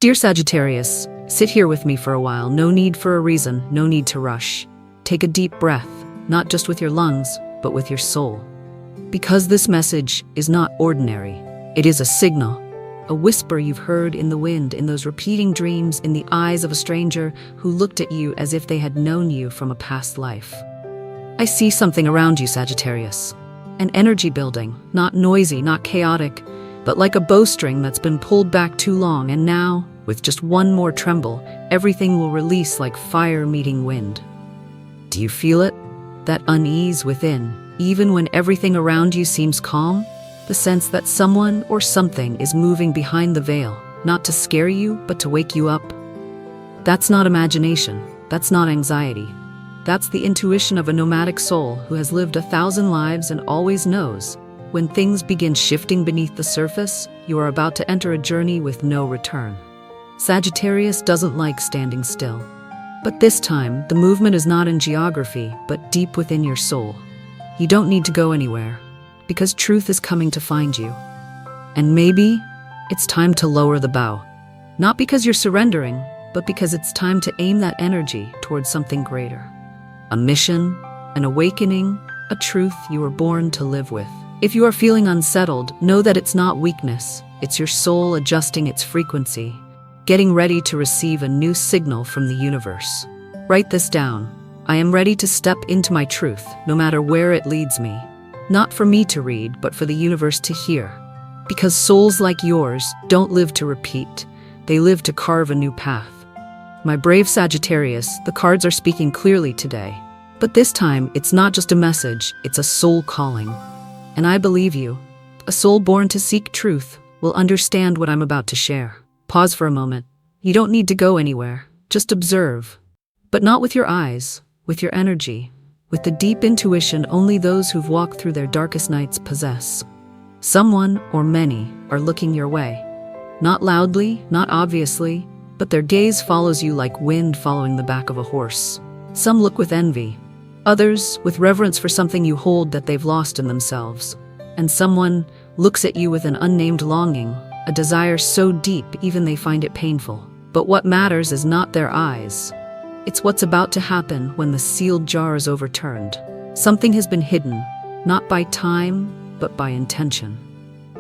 Dear Sagittarius, sit here with me for a while. No need for a reason, no need to rush. Take a deep breath, not just with your lungs, but with your soul. Because this message is not ordinary. It is a signal, a whisper you've heard in the wind, in those repeating dreams, in the eyes of a stranger who looked at you as if they had known you from a past life. I see something around you, Sagittarius. An energy building, not noisy, not chaotic, but like a bowstring that's been pulled back too long, and now, with just one more tremble, everything will release like fire meeting wind. Do you feel it? That unease within, even when everything around you seems calm? The sense that someone or something is moving behind the veil, not to scare you, but to wake you up? That's not imagination. That's not anxiety. That's the intuition of a nomadic soul who has lived 1,000 lives and always knows, when things begin shifting beneath the surface, you are about to enter a journey with no return. Sagittarius doesn't like standing still. But this time, the movement is not in geography, but deep within your soul. You don't need to go anywhere, because truth is coming to find you. And maybe it's time to lower the bow. Not because you're surrendering, but because it's time to aim that energy towards something greater. A mission, an awakening, a truth you were born to live with. If you are feeling unsettled, know that it's not weakness. It's your soul adjusting its frequency, getting ready to receive a new signal from the universe. Write this down. I am ready to step into my truth, no matter where it leads me. Not for me to read, but for the universe to hear. Because souls like yours don't live to repeat. They live to carve a new path. My brave Sagittarius, the cards are speaking clearly today. But this time, it's not just a message, it's a soul calling. And I believe you. A soul born to seek truth will understand what I'm about to share. Pause for a moment. You don't need to go anywhere. Just observe. But not with your eyes, with your energy, with the deep intuition only those who've walked through their darkest nights possess. Someone, or many, are looking your way. Not loudly, not obviously, but their gaze follows you like wind following the back of a horse. Some look with envy. Others, with reverence for something you hold that they've lost in themselves. And someone looks at you with an unnamed longing, a desire so deep even they find it painful. But what matters is not their eyes. It's what's about to happen when the sealed jar is overturned. Something has been hidden, not by time, but by intention.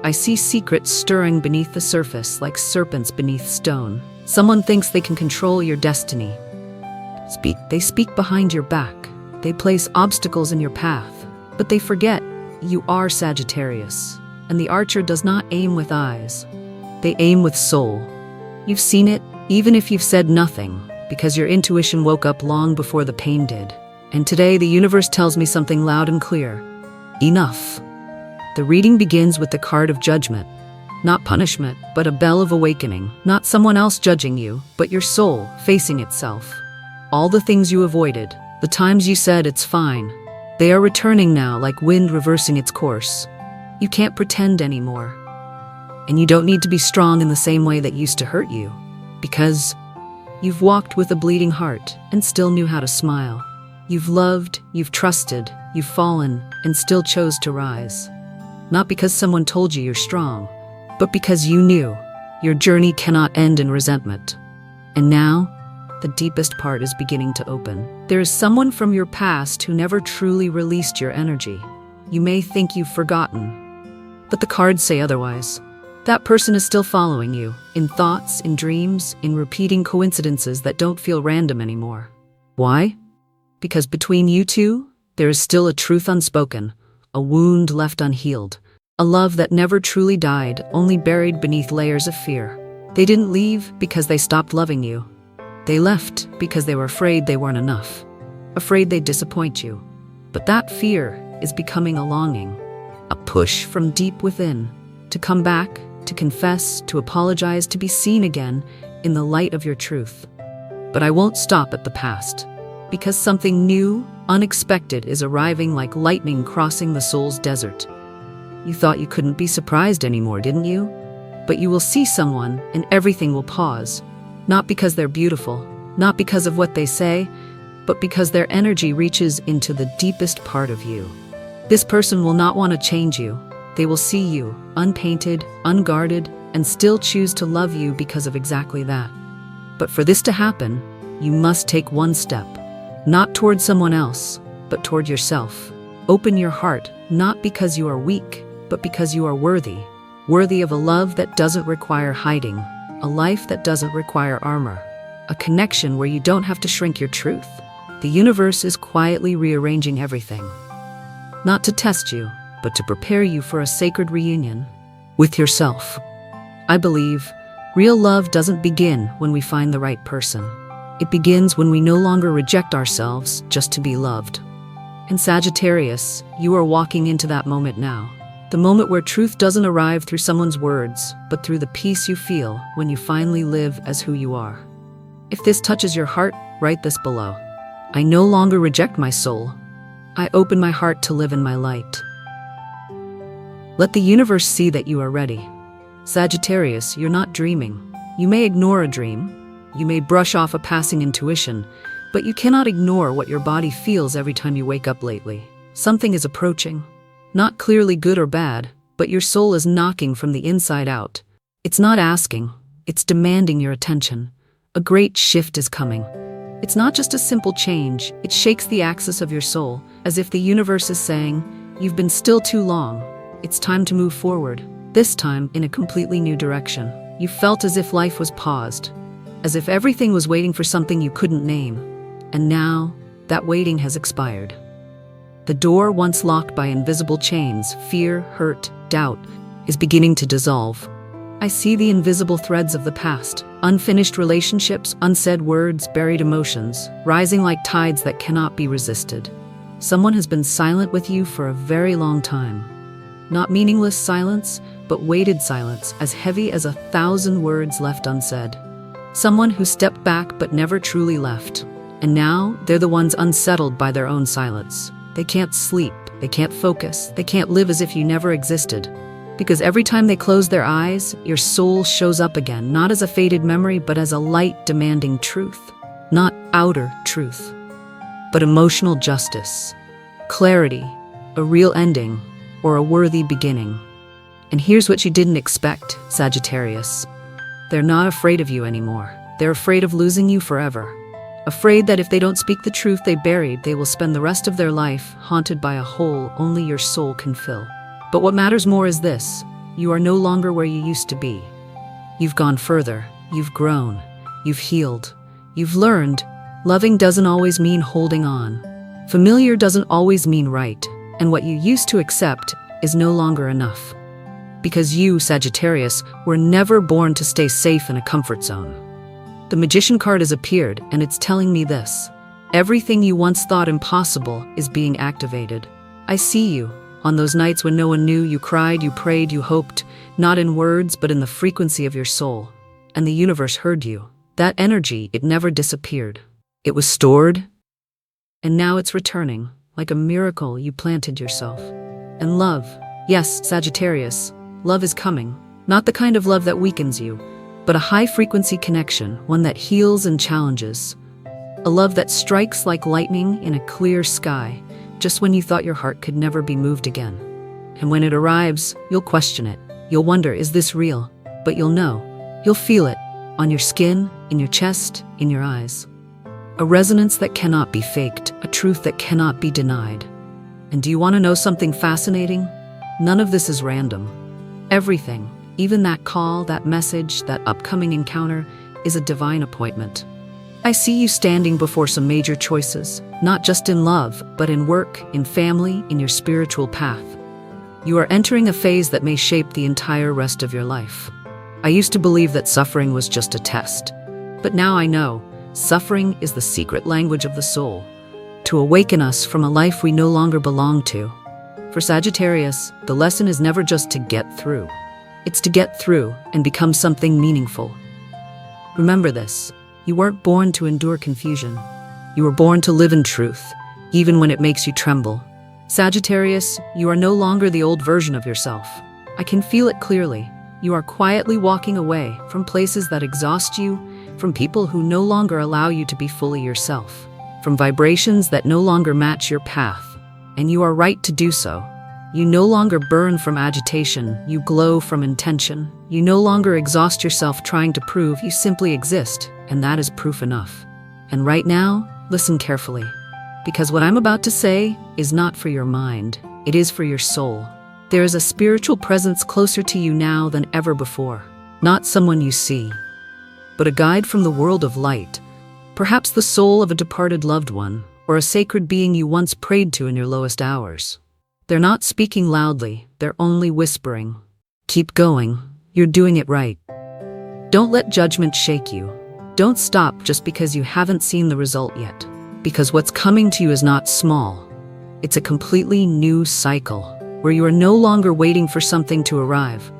I see secrets stirring beneath the surface like serpents beneath stone. Someone thinks they can control your destiny. They speak behind your back. They place obstacles in your path. But they forget you are Sagittarius. And the archer does not aim with eyes. They aim with soul. You've seen it, even if you've said nothing, because your intuition woke up long before the pain did. And today the universe tells me something loud and clear. Enough. The reading begins with the card of judgment. Not punishment, but a bell of awakening. Not someone else judging you, but your soul facing itself. All the things you avoided, the times you said it's fine, they are returning now like wind reversing its course. You can't pretend anymore. And you don't need to be strong in the same way that used to hurt you, because you've walked with a bleeding heart and still knew how to smile. You've loved, you've trusted, you've fallen, and still chose to rise. Not because someone told you you're strong, but because you knew your journey cannot end in resentment. And now, the deepest part is beginning to open. There is someone from your past who never truly released your energy. You may think you've forgotten, but the cards say otherwise. That person is still following you, in thoughts, in dreams, in repeating coincidences that don't feel random anymore. Why? Because between you two, there is still a truth unspoken, a wound left unhealed, a love that never truly died, only buried beneath layers of fear. They didn't leave because they stopped loving you. They left because they were afraid they weren't enough, afraid they'd disappoint you. But that fear is becoming a longing, a push from deep within, to come back, to confess, to apologize, to be seen again in the light of your truth. But I won't stop at the past, because something new, unexpected is arriving like lightning crossing the soul's desert. You thought you couldn't be surprised anymore, didn't you? But you will see someone and everything will pause. Not because they're beautiful, not because of what they say, but because their energy reaches into the deepest part of you. This person will not want to change you. They will see you, unpainted, unguarded, and still choose to love you because of exactly that. But for this to happen, you must take one step, not toward someone else, but toward yourself. Open your heart, not because you are weak, but because you are worthy. Worthy of a love that doesn't require hiding, a life that doesn't require armor, a connection where you don't have to shrink your truth. The universe is quietly rearranging everything. Not to test you, but to prepare you for a sacred reunion with yourself. I believe real love doesn't begin when we find the right person. It begins when we no longer reject ourselves just to be loved. In Sagittarius, you are walking into that moment now. The moment where truth doesn't arrive through someone's words, but through the peace you feel when you finally live as who you are. If this touches your heart, write this below. I no longer reject my soul. I open my heart to live in my light. Let the universe see that you are ready. Sagittarius, you're not dreaming. You may ignore a dream. You may brush off a passing intuition, but you cannot ignore what your body feels every time you wake up lately. Something is approaching. Not clearly good or bad, but your soul is knocking from the inside out. It's not asking, it's demanding your attention. A great shift is coming. It's not just a simple change, it shakes the axis of your soul, as if the universe is saying, you've been still too long. It's time to move forward, this time in a completely new direction. You felt as if life was paused, as if everything was waiting for something you couldn't name. And now, that waiting has expired. The door once locked by invisible chains, fear, hurt, doubt, is beginning to dissolve. I see the invisible threads of the past, unfinished relationships, unsaid words, buried emotions, rising like tides that cannot be resisted. Someone has been silent with you for a very long time. Not meaningless silence, but weighted silence, as heavy as 1,000 words left unsaid. Someone who stepped back but never truly left. And now, they're the ones unsettled by their own silence. They can't sleep, they can't focus, they can't live as if you never existed. Because every time they close their eyes, your soul shows up again, not as a faded memory, but as a light demanding truth. Not outer truth, but emotional justice, clarity, a real ending, or a worthy beginning. And here's what you didn't expect, Sagittarius. They're not afraid of you anymore. They're afraid of losing you forever. Afraid that if they don't speak the truth they buried, they will spend the rest of their life haunted by a hole only your soul can fill. But what matters more is this: you are no longer where you used to be. You've gone further, you've grown, you've healed, you've learned. Loving doesn't always mean holding on. Familiar doesn't always mean right, and what you used to accept is no longer enough. Because you, Sagittarius, were never born to stay safe in a comfort zone. The Magician card has appeared, and it's telling me this: everything you once thought impossible is being activated. I see you. On those nights when no one knew, you cried, you prayed, you hoped, not in words, but in the frequency of your soul. And the universe heard you. That energy, it never disappeared. It was stored, and now it's returning, like a miracle you planted yourself. And love, yes, Sagittarius, love is coming. Not the kind of love that weakens you, but a high-frequency connection, one that heals and challenges. A love that strikes like lightning in a clear sky, just when you thought your heart could never be moved again. And when it arrives, you'll question it. You'll wonder, is this real? But you'll know. You'll feel it, on your skin, in your chest, in your eyes. A resonance that cannot be faked, a truth that cannot be denied. And do you want to know something fascinating? None of this is random. Everything, even that call, that message, that upcoming encounter, is a divine appointment. I see you standing before some major choices, not just in love, but in work, in family, in your spiritual path. You are entering a phase that may shape the entire rest of your life. I used to believe that suffering was just a test, but now I know suffering is the secret language of the soul, to awaken us from a life we no longer belong to. For Sagittarius, the lesson is never just to get through. It's to get through and become something meaningful. Remember this: you weren't born to endure confusion. You were born to live in truth, even when it makes you tremble. Sagittarius, you are no longer the old version of yourself. I can feel it clearly. You are quietly walking away from places that exhaust you, from people who no longer allow you to be fully yourself, from vibrations that no longer match your path. And you are right to do so. You no longer burn from agitation, you glow from intention. You no longer exhaust yourself trying to prove, you simply exist, and that is proof enough. And right now, listen carefully, because what I'm about to say is not for your mind, it is for your soul. There is a spiritual presence closer to you now than ever before. Not someone you see, but a guide from the world of light, perhaps the soul of a departed loved one, or a sacred being you once prayed to in your lowest hours. They're not speaking loudly, they're only whispering. Keep going, you're doing it right. Don't let judgment shake you. Don't stop just because you haven't seen the result yet. Because what's coming to you is not small. It's a completely new cycle, where you are no longer waiting for something to arrive,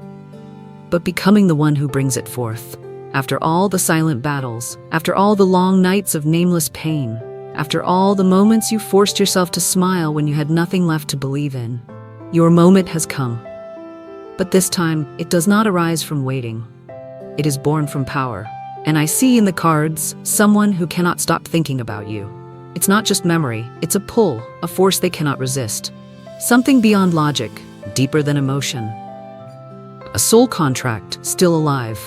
but becoming the one who brings it forth. After all the silent battles, after all the long nights of nameless pain, after all the moments you forced yourself to smile when you had nothing left to believe in, your moment has come. But this time, it does not arise from waiting. It is born from power. And I see in the cards someone who cannot stop thinking about you. It's not just memory, it's a pull, a force they cannot resist. Something beyond logic, deeper than emotion. A soul contract, still alive.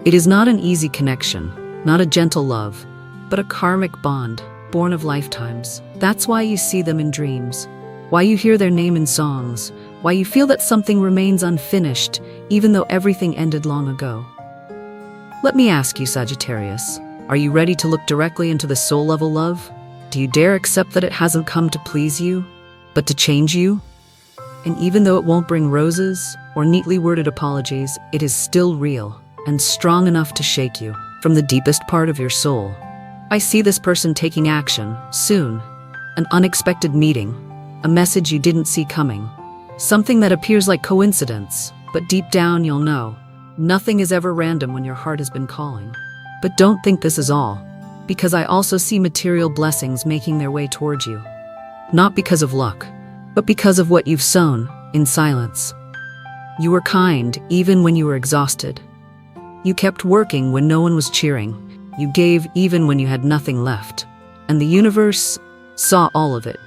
It is not an easy connection, not a gentle love, but a karmic bond, born of lifetimes. That's why you see them in dreams, why you hear their name in songs, why you feel that something remains unfinished, even though everything ended long ago. Let me ask you, Sagittarius, are you ready to look directly into the soul-level love? Do you dare accept that it hasn't come to please you, but to change you? And even though it won't bring roses or neatly worded apologies, it is still real and strong enough to shake you from the deepest part of your soul. I see this person taking action, soon. An unexpected meeting, a message you didn't see coming. Something that appears like coincidence, but deep down you'll know. Nothing is ever random when your heart has been calling. But don't think this is all, because I also see material blessings making their way towards you. Not because of luck, but because of what you've sown in silence. You were kind even when you were exhausted. You kept working when no one was cheering. You gave even when you had nothing left. And the universe saw all of it.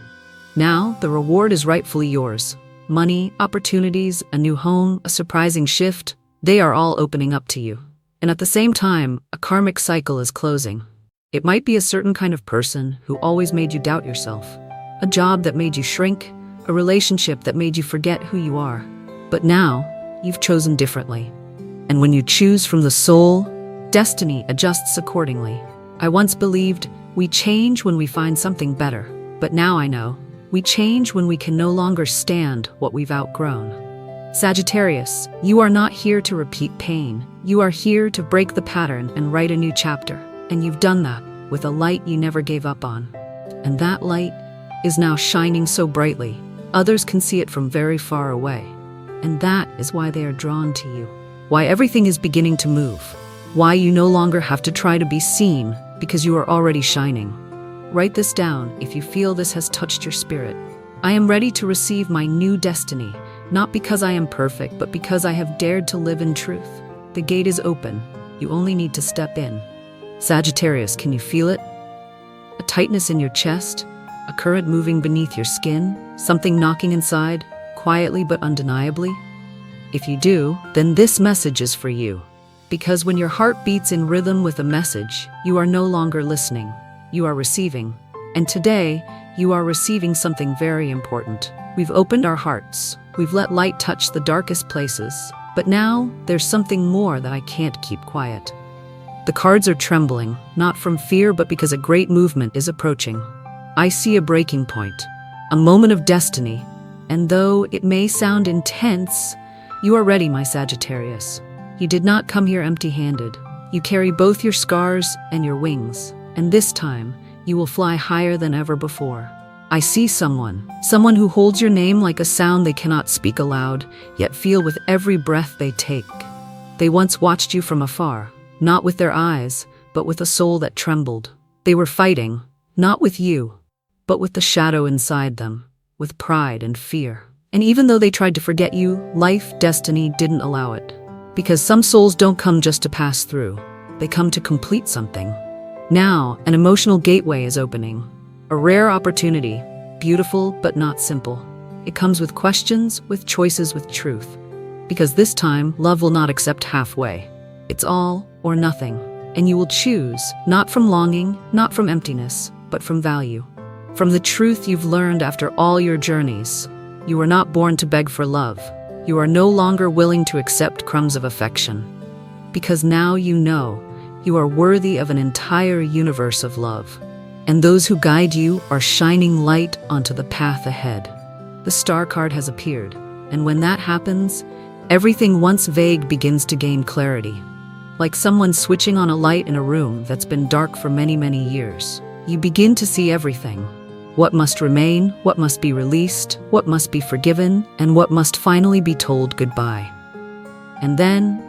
Now, the reward is rightfully yours. Money, opportunities, a new home, a surprising shift, they are all opening up to you. And at the same time, a karmic cycle is closing. It might be a certain kind of person who always made you doubt yourself. A job that made you shrink, a relationship that made you forget who you are. But now, you've chosen differently. And when you choose from the soul, destiny adjusts accordingly. I once believed we change when we find something better, but now I know we change when we can no longer stand what we've outgrown. Sagittarius, you are not here to repeat pain. You are here to break the pattern and write a new chapter. And you've done that with a light you never gave up on. And that light is now shining so brightly, others can see it from very far away. And that is why they are drawn to you. Why everything is beginning to move. Why you no longer have to try to be seen, because you are already shining. Write this down if you feel this has touched your spirit. I am ready to receive my new destiny, not because I am perfect, but because I have dared to live in truth. The gate is open. You only need to step in. Sagittarius, can you feel it? A tightness in your chest? A current moving beneath your skin? Something knocking inside, quietly but undeniably? If you do, then this message is for you. Because when your heart beats in rhythm with a message, you are no longer listening. You are receiving. And today, you are receiving something very important. We've opened our hearts. We've let light touch the darkest places. But now, there's something more that I can't keep quiet. The cards are trembling, not from fear, but because a great movement is approaching. I see a breaking point, a moment of destiny. And though it may sound intense, you are ready, my Sagittarius. You did not come here empty-handed. You carry both your scars and your wings. And this time, you will fly higher than ever before. I see someone who holds your name like a sound they cannot speak aloud, yet feel with every breath they take. They once watched you from afar, not with their eyes, but with a soul that trembled. They were fighting, not with you, but with the shadow inside them, with pride and fear. And even though they tried to forget you, life, destiny didn't allow it. Because some souls don't come just to pass through. They come to complete something. Now, an emotional gateway is opening. A rare opportunity, beautiful but not simple. It comes with questions, with choices, with truth. Because this time, love will not accept halfway. It's all or nothing. And you will choose, not from longing, not from emptiness, but from value. From the truth you've learned after all your journeys. You were not born to beg for love. You are no longer willing to accept crumbs of affection. Because now you know you are worthy of an entire universe of love. And those who guide you are shining light onto the path ahead. The star card has appeared, and when that happens, everything once vague begins to gain clarity. Like someone switching on a light in a room that's been dark for many, many years. You begin to see everything. What must remain, what must be released, what must be forgiven, and what must finally be told goodbye. And then,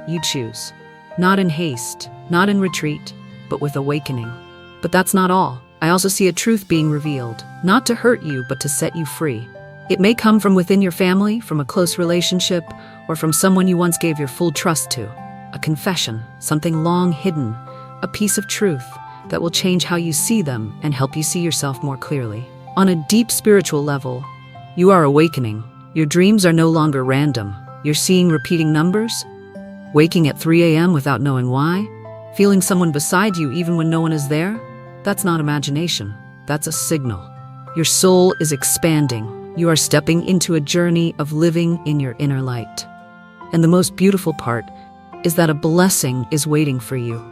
you choose. Not in haste, not in retreat, but with awakening. But that's not all. I also see a truth being revealed, not to hurt you, but to set you free. It may come from within your family, from a close relationship, or from someone you once gave your full trust to. A confession, something long hidden, a piece of truth that will change how you see them and help you see yourself more clearly. On a deep spiritual level, you are awakening. Your dreams are no longer random. You're seeing repeating numbers, waking at 3 a.m. without knowing why, feeling someone beside you even when no one is there. That's not imagination. That's a signal. Your soul is expanding. You are stepping into a journey of living in your inner light. And the most beautiful part is that a blessing is waiting for you.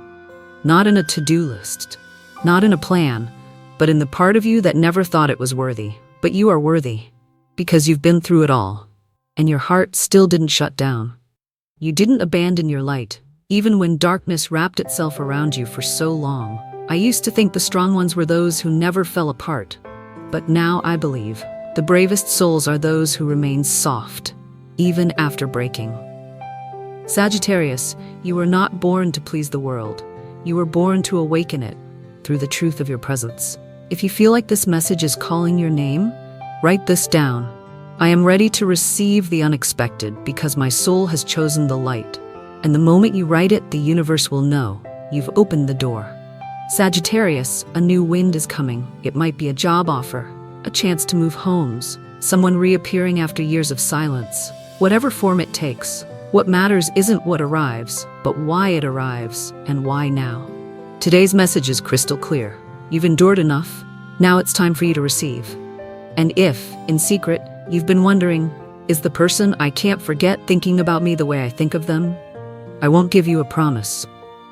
Not in a to-do list, not in a plan, but in the part of you that never thought it was worthy. But you are worthy, because you've been through it all, and your heart still didn't shut down. You didn't abandon your light, even when darkness wrapped itself around you for so long. I used to think the strong ones were those who never fell apart, but now I believe the bravest souls are those who remain soft, even after breaking. Sagittarius, you were not born to please the world. You were born to awaken it through the truth of your presence. If you feel like this message is calling your name, write this down. I am ready to receive the unexpected because my soul has chosen the light. And the moment you write it, the universe will know you've opened the door. Sagittarius, a new wind is coming. It might be a job offer, a chance to move homes, someone reappearing after years of silence. Whatever form it takes, what matters isn't what arrives, but why it arrives and why now. Today's message is crystal clear. You've endured enough. Now it's time for you to receive. And if, in secret, you've been wondering, is the person I can't forget thinking about me the way I think of them? I won't give you a promise,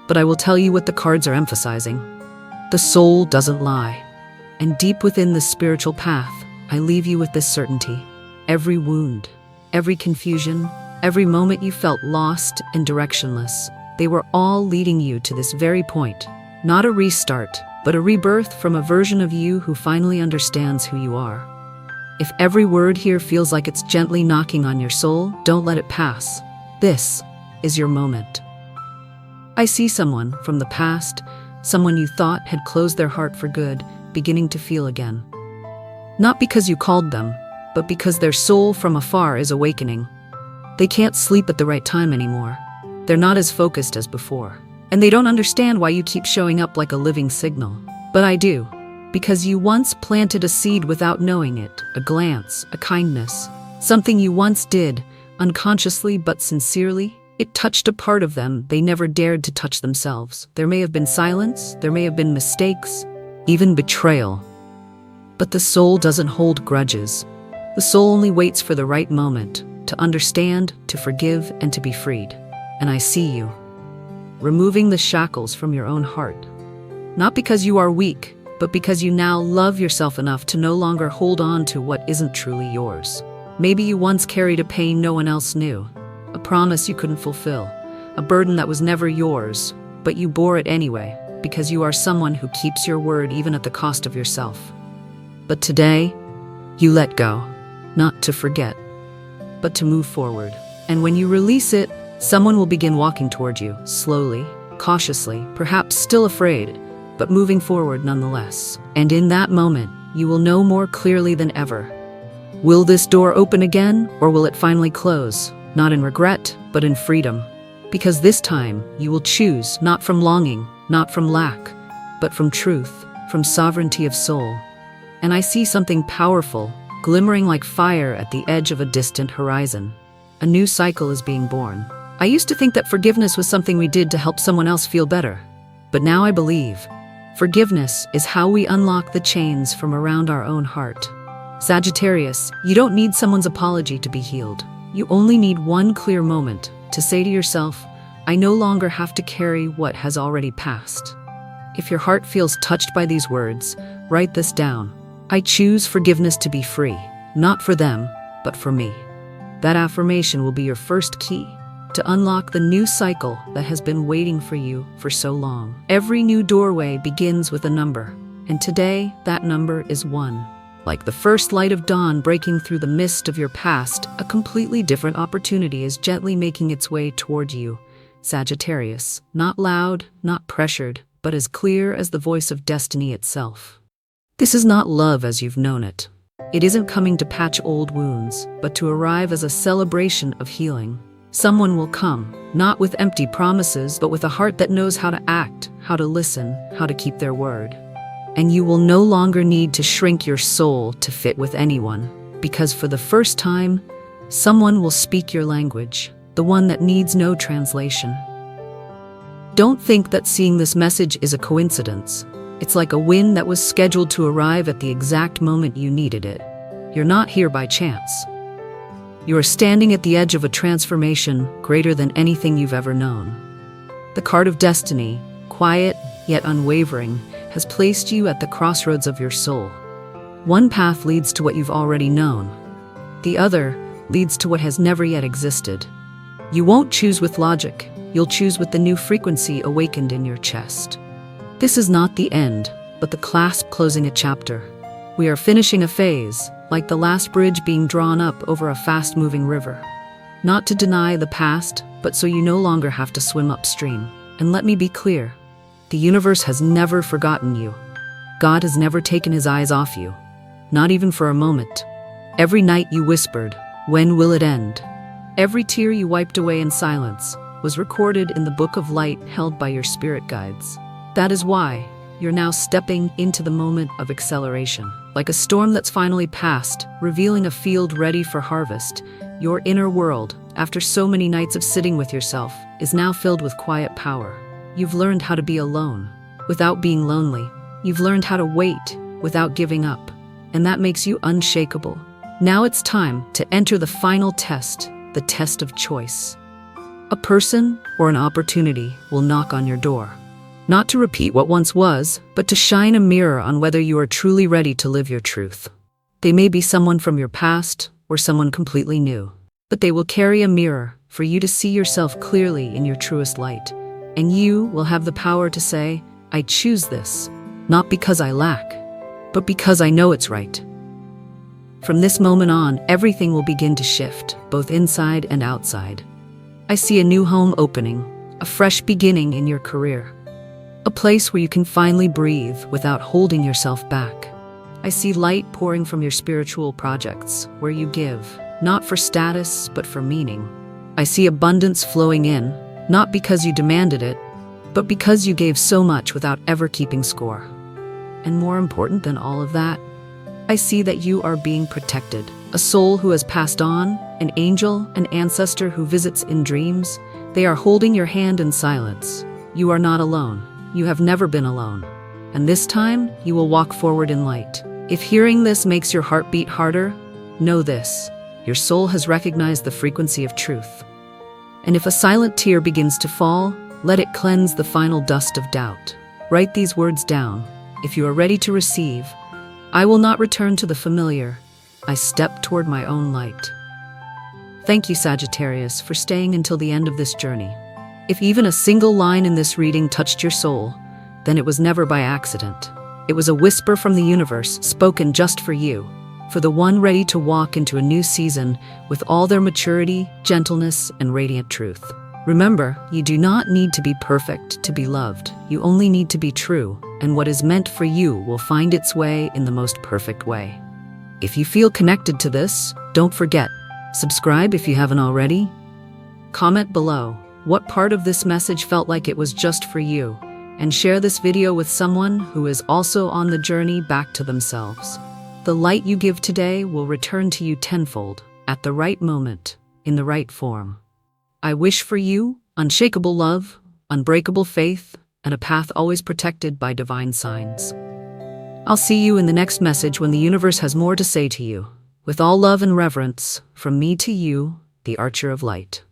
but I will tell you what the cards are emphasizing. The soul doesn't lie. And deep within the spiritual path, I leave you with this certainty. Every wound, every confusion, every moment you felt lost and directionless, they were all leading you to this very point. Not a restart, but a rebirth from a version of you who finally understands who you are. If every word here feels like it's gently knocking on your soul, don't let it pass. This is your moment. I see someone from the past, someone you thought had closed their heart for good, beginning to feel again. Not because you called them, but because their soul from afar is awakening. They can't sleep at the right time anymore. They're not as focused as before. And they don't understand why you keep showing up like a living signal. But I do. Because you once planted a seed without knowing it, a glance, a kindness. Something you once did, unconsciously but sincerely. It touched a part of them they never dared to touch themselves. There may have been silence, there may have been mistakes, even betrayal. But the soul doesn't hold grudges. The soul only waits for the right moment. To understand, to forgive, and to be freed. And I see you, removing the shackles from your own heart. Not because you are weak, but because you now love yourself enough to no longer hold on to what isn't truly yours. Maybe you once carried a pain no one else knew, a promise you couldn't fulfill, a burden that was never yours, but you bore it anyway, because you are someone who keeps your word even at the cost of yourself. But today, you let go, not to forget, but to move forward. And when you release it, someone will begin walking toward you, slowly, cautiously, perhaps still afraid, but moving forward nonetheless. And in that moment, you will know more clearly than ever. Will this door open again, or will it finally close? Not in regret, but in freedom. Because this time, you will choose not from longing, not from lack, but from truth, from sovereignty of soul. And I see something powerful, glimmering like fire at the edge of a distant horizon. A new cycle is being born. I used to think that forgiveness was something we did to help someone else feel better. But now I believe forgiveness is how we unlock the chains from around our own heart. Sagittarius, you don't need someone's apology to be healed. You only need one clear moment to say to yourself, I no longer have to carry what has already passed. If your heart feels touched by these words, write this down. I choose forgiveness to be free, not for them, but for me. That affirmation will be your first key to unlock the new cycle that has been waiting for you for so long. Every new doorway begins with a number, and today that number is 1. Like the first light of dawn breaking through the mist of your past, a completely different opportunity is gently making its way toward you, Sagittarius. Not loud, not pressured, but as clear as the voice of destiny itself. This is not love as you've known it. It isn't coming to patch old wounds, but to arrive as a celebration of healing. Someone will come, not with empty promises, but with a heart that knows how to act, how to listen, how to keep their word. And you will no longer need to shrink your soul to fit with anyone, because for the first time, someone will speak your language, the one that needs no translation. Don't think that seeing this message is a coincidence. It's like a wind that was scheduled to arrive at the exact moment you needed it. You're not here by chance. You are standing at the edge of a transformation greater than anything you've ever known. The card of destiny, quiet yet unwavering, has placed you at the crossroads of your soul. One path leads to what you've already known. The other leads to what has never yet existed. You won't choose with logic. You'll choose with the new frequency awakened in your chest. This is not the end, but the clasp closing a chapter. We are finishing a phase, like the last bridge being drawn up over a fast-moving river. Not to deny the past, but so you no longer have to swim upstream. And let me be clear, the universe has never forgotten you. God has never taken his eyes off you, not even for a moment. Every night you whispered, when will it end? Every tear you wiped away in silence was recorded in the book of light held by your spirit guides. That is why you're now stepping into the moment of acceleration. Like a storm that's finally passed, revealing a field ready for harvest, your inner world, after so many nights of sitting with yourself, is now filled with quiet power. You've learned how to be alone, without being lonely. You've learned how to wait, without giving up. And that makes you unshakable. Now it's time to enter the final test, the test of choice. A person or an opportunity will knock on your door. Not to repeat what once was, but to shine a mirror on whether you are truly ready to live your truth. They may be someone from your past or someone completely new, but they will carry a mirror for you to see yourself clearly in your truest light. And you will have the power to say, I choose this, not because I lack, but because I know it's right. From this moment on, everything will begin to shift, both inside and outside. I see a new home opening, a fresh beginning in your career. A place where you can finally breathe without holding yourself back. I see light pouring from your spiritual projects, where you give, not for status, but for meaning. I see abundance flowing in, not because you demanded it, but because you gave so much without ever keeping score. And more important than all of that, I see that you are being protected. A soul who has passed on, an angel, an ancestor who visits in dreams. They are holding your hand in silence. You are not alone. You have never been alone. And this time, you will walk forward in light. If hearing this makes your heart beat harder, know this: your soul has recognized the frequency of truth. And if a silent tear begins to fall, let it cleanse the final dust of doubt. Write these words down. If you are ready to receive, I will not return to the familiar. I step toward my own light. Thank you, Sagittarius, for staying until the end of this journey. If even a single line in this reading touched your soul, then it was never by accident. It was a whisper from the universe, spoken just for you, for the one ready to walk into a new season with all their maturity, gentleness, and radiant truth. Remember, you do not need to be perfect to be loved. You only need to be true, and what is meant for you will find its way in the most perfect way. If you feel connected to this, don't forget, subscribe if you haven't already. Comment below what part of this message felt like it was just for you, and share this video with someone who is also on the journey back to themselves. The light you give today will return to you tenfold, at the right moment, in the right form. I wish for you unshakable love, unbreakable faith, and a path always protected by divine signs. I'll see you in the next message when the universe has more to say to you. With all love and reverence, from me to you, the Archer of Light.